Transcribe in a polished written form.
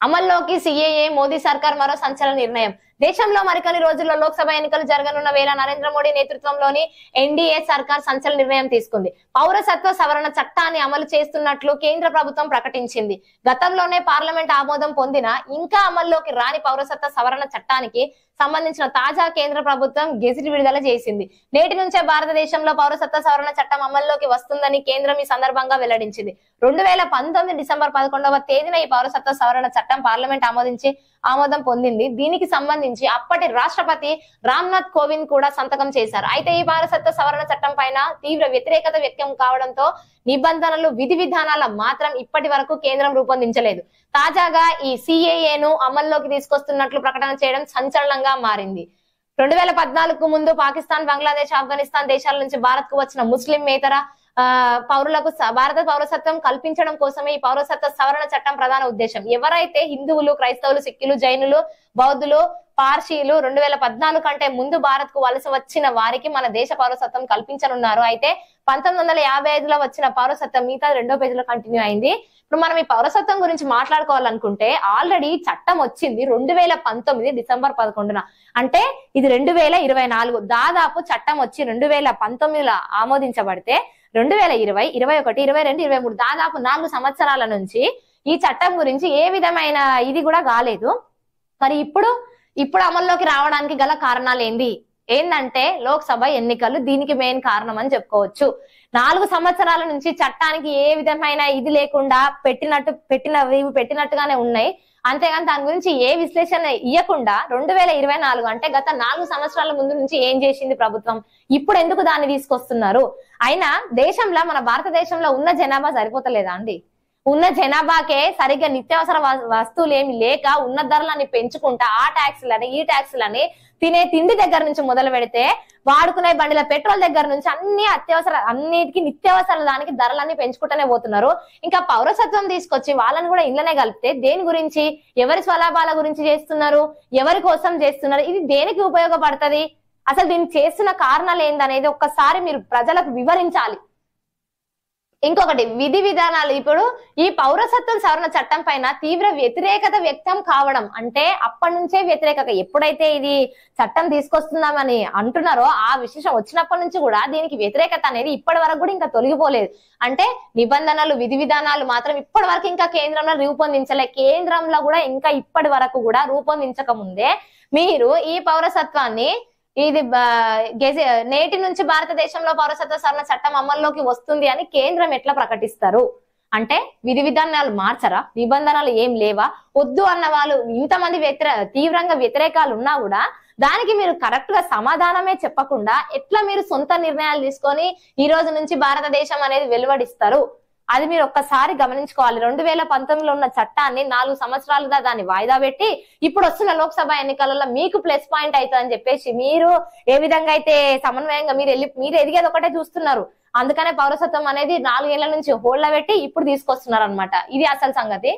అమల్లోకి సిఏఏ, మోదీ సర్కార్ మరో సంచలన నిర్ణయం. దేశంలో మరికొన్ని రోజుల్లో లోక్సభ ఎన్నికలు జరగనున్న వేళ నరేంద్ర మోడీ నేతృత్వంలోని ఎన్డీఏ సర్కార్ సంచలన నిర్ణయం తీసుకుంది. పౌరసత్వ సవరణ చట్టాన్ని అమలు చేస్తున్నట్లు కేంద్ర ప్రభుత్వం ప్రకటించింది. గతంలోనే పార్లమెంట్ ఆమోదం పొందిన ఇంకా అమల్లోకి రాని పౌరసత్వ సవరణ చట్టానికి సంబంధించిన తాజా కేంద్ర ప్రభుత్వం గెజిట్ విడుదల చేసింది. నేటి నుంచే భారతదేశంలో పౌరసత్వ సవరణ చట్టం అమల్లోకి వస్తుందని కేంద్రం ఈ సందర్భంగా వెల్లడించింది. 2019 డిసెంబర్ 11వ తేదీన ఈ పౌరసత్వ సవరణ చట్టం పార్లమెంట్ ఆమోదం పొందింది. దీనికి సంబంధించి అప్పటి రాష్ట్రపతి రామ్నాథ్ కోవింద్ కూడా సంతకం చేశారు. అయితే ఈ పౌరసత్వ సవరణ చట్టం పైన తీవ్ర వ్యతిరేకత వ్యక్తం కావడంతో నిబంధనలు, విధి విధానాల మాత్రం ఇప్పటి వరకు కేంద్రం రూపొందించలేదు. తాజాగా ఈ సిఏఏను అమల్లోకి తీసుకొస్తున్నట్లు ప్రకటన చేయడం సంచలనంగా మారింది. 2014కు ముందు పాకిస్తాన్, బంగ్లాదేశ్, ఆఫ్ఘనిస్తాన్ దేశాల నుంచి భారత్ కు వచ్చిన ముస్లింయేతర పౌరులకు భారత పౌరసత్వం కల్పించడం కోసమే ఈ పౌరసత్వ సవరణ చట్టం ప్రధాన ఉద్దేశం. ఎవరైతే హిందువులు, క్రైస్తవులు, సిక్కులు, జైనులు, బౌద్ధులు, పార్సీలు 2014 కంటే ముందు భారత్ కు వలస వచ్చిన వారికి మన దేశ పౌరసత్వం కల్పించనున్నారు. అయితే 1955లో వచ్చిన పౌరసత్వం మిగతా 2వ పేజీలో కంటిన్యూ అయింది. ఇప్పుడు మనం ఈ పౌరసత్వం గురించి మాట్లాడుకోవాలనుకుంటే ఆల్రెడీ చట్టం వచ్చింది 2019 డిసెంబర్ 11న. అంటే ఇది 2024. దాదాపు చట్టం వచ్చి 2019లో ఆమోదించబడితే 2020, 21, 22, 23 దాదాపు 4 సంవత్సరాల నుంచి ఈ చట్టం గురించి ఏ విధమైన ఇది కూడా కాలేదు. మరి ఇప్పుడు అమల్లోకి రావడానికి గల కారణాలు ఏందంటే లోక్సభ ఎన్నికలు దీనికి మెయిన్ కారణం అని చెప్పుకోవచ్చు. 4 సంవత్సరాల నుంచి చట్టానికి ఏ విధమైన ఇది లేకుండా పెట్టినట్టుగానే ఉన్నాయి. అంతేగాని దాని గురించి ఏ విశ్లేషణ ఇవ్వకుండా 2024 అంటే గత 4 సంవత్సరాల ముందు నుంచి ఏం చేసింది ప్రభుత్వం, ఇప్పుడు ఎందుకు దాన్ని తీసుకొస్తున్నారు? అయినా దేశంలో, మన భారతదేశంలో ఉన్న జనాభా సరిపోతలేదా అండి? ఉన్న జనాభాకే సరిగ్గా నిత్యావసర వస్తువులు ఏమి లేక ఉన్న ధరలని పెంచుకుంటా ఆ ట్యాక్సులని ఈ ట్యాక్సులని తినే తిండి దగ్గర నుంచి మొదలు పెడితే వాడుకునే బండిల పెట్రోల్ దగ్గర నుంచి అన్నిటికీ నిత్యావసర దానికి ధరలన్నీ పెంచుకుంటూనే పోతున్నారు. ఇంకా పౌరసత్వం తీసుకొచ్చి వాళ్ళని కూడా ఇళ్ళనే కలిపితే దేని గురించి, ఎవరి స్వలాభాల గురించి చేస్తున్నారు, ఎవరి కోసం చేస్తున్నారు, ఇది దేనికి ఉపయోగపడుతుంది, అసలు దీన్ని చేస్తున్న కారణాలు ఏందనేది ఒక్కసారి మీరు ప్రజలకు వివరించాలి. ఇంకొకటి, విధి విధానాలు. ఇప్పుడు ఈ పౌరసత్వం సవరణ చట్టం పైన తీవ్ర వ్యతిరేకత వ్యక్తం కావడం అంటే అప్పటి నుంచే వ్యతిరేకత, ఎప్పుడైతే ఇది చట్టం తీసుకొస్తున్నామని అంటున్నారో ఆ విశేషం వచ్చినప్పటి నుంచి కూడా దీనికి వ్యతిరేకత అనేది ఇప్పటి వరకు కూడా ఇంకా తొలగిపోలేదు. అంటే నిబంధనలు, విధి విధానాలు మాత్రం ఇప్పటి వరకు ఇంకా కేంద్రంలో రూపొందించలే. కేంద్రంలో కూడా ఇంకా ఇప్పటి వరకు కూడా రూపొందించక ముందే మీరు ఈ పౌరసత్వాన్ని ఇది నేటి నుంచి భారతదేశంలో పౌరసత్వ సవరణ చట్టం అమల్లోకి వస్తుంది అని కేంద్రం ఎట్లా ప్రకటిస్తారు? అంటే విధి విధానాలు మార్చరా? నిబంధనలు ఏం లేవా? వద్దు అన్న వాళ్ళు ఇంతమంది తీవ్రంగా వ్యతిరేకాలు ఉన్నా కూడా దానికి మీరు కరెక్ట్ గా సమాధానమే చెప్పకుండా ఎట్లా మీరు సొంత నిర్ణయాలు తీసుకొని ఈ రోజు నుంచి భారతదేశం అనేది వెలువడిస్తారు? అది మీరు ఒక్కసారి గమనించుకోవాలి. 2019లో ఉన్న చట్టాన్ని 4 సంవత్సరాలుగా దాన్ని వాయిదా పెట్టి ఇప్పుడు వస్తున్న లోక్సభ ఎన్నికలలో మీకు ప్లస్ పాయింట్ అవుతుందని చెప్పేసి మీరు ఏ విధంగా అయితే సమన్వయంగా మీరు ఎదిగేది ఒకటే చూస్తున్నారు. అందుకనే పౌరసత్వం అనేది 4 ఏళ్ల నుంచి హోల్డ్ పెట్టి ఇప్పుడు తీసుకొస్తున్నారు అనమాట. ఇది అసలు సంగతి.